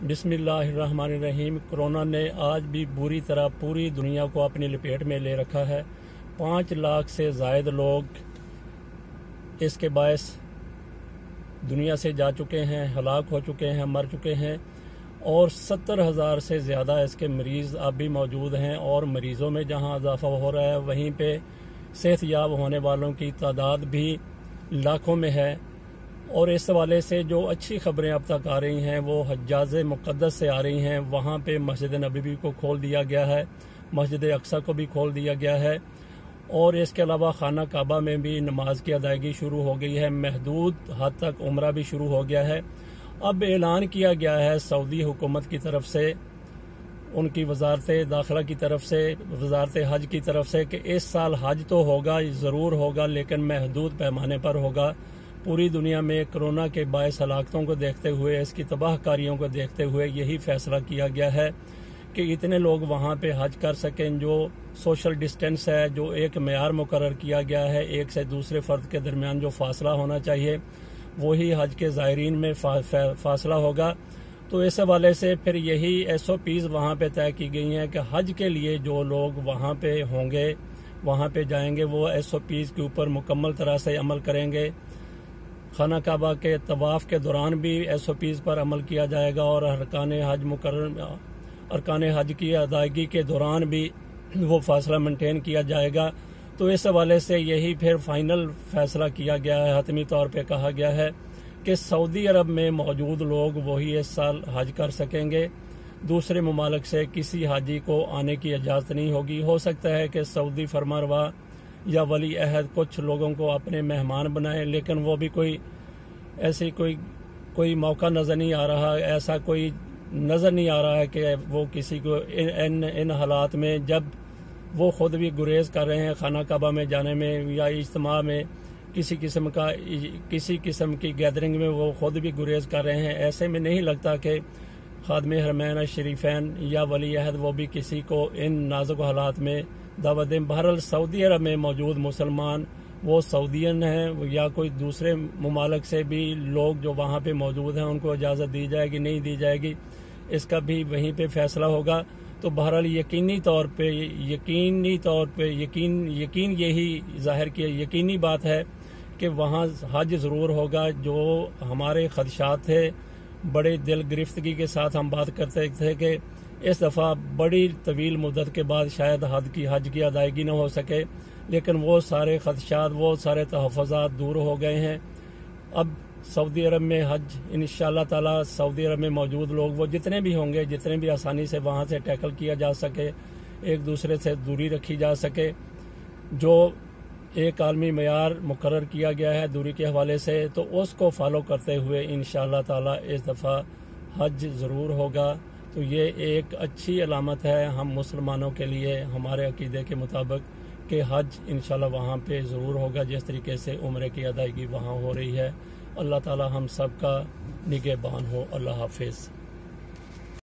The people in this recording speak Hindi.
बिस्मिल्लाहिर्रहमानिर्रहीम। कोरोना ने आज भी बुरी तरह पूरी दुनिया को अपनी लपेट में ले रखा है। 5 लाख से ज़ायद लोग इसके बायस दुनिया से जा चुके हैं, हलाक हो चुके हैं, मर चुके हैं और 70,000 से ज़्यादा इसके मरीज़ अब भी मौजूद हैं। और मरीज़ों में जहां इजाफा हो रहा है वहीं पे सेहतयाब होने वालों की तादाद भी लाखों में है। और इस हवाले से जो अच्छी खबरें अब तक आ रही हैं वो हज्जाज मुक़द्दस से आ रही हैं। वहाँ पे मस्जिद नबवी को खोल दिया गया है, मस्जिद अक्सा को भी खोल दिया गया है और इसके अलावा खाना काबा में भी नमाज की अदायगी शुरू हो गई है। महदूद हद तक उम्रा भी शुरू हो गया है। अब ऐलान किया गया है सऊदी हुकूमत की तरफ से, उनकी वजारत दाखिला की तरफ से, वजारत हज की तरफ से कि इस साल हज तो होगा, ज़रूर होगा, लेकिन महदूद पैमाने पर होगा। पूरी दुनिया में कोरोना के बायस हलाकतों को देखते हुए, इसकी तबाहकारियों को देखते हुए यही फैसला किया गया है कि इतने लोग वहाँ पे हज कर सकें। जो सोशल डिस्टेंस है, जो एक मेयार मुकर्रर किया गया है, एक से दूसरे फ़र्द के दरमियान जो फासला होना चाहिए वही हज के ज़ायरीन में फासला होगा। तो इस हवाले से फिर यही SOPs वहाँ पे तय की गई हैं कि हज के लिए जो लोग वहाँ पे होंगे, वहाँ पे जाएंगे, वो SOPs के ऊपर मुकम्मल तरह से अमल करेंगे। खाना काबा के तवाफ़ के दौरान भी SOPs पर अमल किया जाएगा और अरकान हज की अदायगी के दौरान भी वो फासला मेंटेन किया जाएगा। तो इस हवाले से यही फिर फाइनल फैसला किया गया है, हतमी तौर पे कहा गया है कि सऊदी अरब में मौजूद लोग वही इस साल हज कर सकेंगे। दूसरे ममालिक से किसी हाजी को आने की इजाज़त नहीं होगी। हो सकता है कि सऊदी फरमारवा या वली अहद कुछ लोगों को अपने मेहमान बनाए, लेकिन वो भी ऐसी कोई मौका नज़र नहीं आ रहा, ऐसा कोई नज़र नहीं आ रहा है कि वो किसी को इन हालात में, जब वो ख़ुद भी गुरेज कर रहे हैं खाना काबा में जाने में या इज्तिमा में, किसी किस्म की गैदरिंग में वो ख़ुद भी गुरेज कर रहे हैं। ऐसे में नहीं लगता कि खादमे हरमैन शरीफैन या वली अहद वो भी किसी को इन नाजुक हालात में दावत दें। बहरहाल सऊदी अरब में मौजूद मुसलमान, वो सऊदियन हैं या कोई दूसरे ममालिक से भी लोग जो वहाँ पे मौजूद हैं, उनको इजाज़त दी जाएगी नहीं दी जाएगी, इसका भी वहीं पे फैसला होगा। तो बहरहाल यकीनी तौर पे यकीन यही जाहिर किया, यकीनी बात है कि वहाँ हज ज़रूर होगा। जो हमारे खदशात थे, बड़े दिल गिरफ्तगी के साथ हम बात करते थे कि इस दफ़ा बड़ी तवील मुद्दत के बाद शायद हज की अदायगी न हो सके, लेकिन वो सारे खदशात, वो सारे तहफ़्फ़ुज़ात दूर हो गए हैं। अब सऊदी अरब में हज इंशाअल्लाह ताला, सऊदी अरब में मौजूद लोग वो जितने भी होंगे, जितने भी आसानी से वहाँ से टैकल किया जा सके, एक दूसरे से दूरी रखी जा सके, जो एक आलमी मेयार मुकर्रर किया गया है दूरी के हवाले से, तो उसको फॉलो करते हुए इंशाअल्लाह ताला इस दफ़ा हज ज़रूर होगा। तो ये एक अच्छी अलामत है हम मुसलमानों के लिए, हमारे अकीदे के मुताबिक, कि हज इंशाल्लाह वहाँ पे ज़रूर होगा जिस तरीके से उम्रे की अदायगी वहाँ हो रही है। अल्लाह ताला हम सब का निगहबान हो। अल्लाह हाफिज़।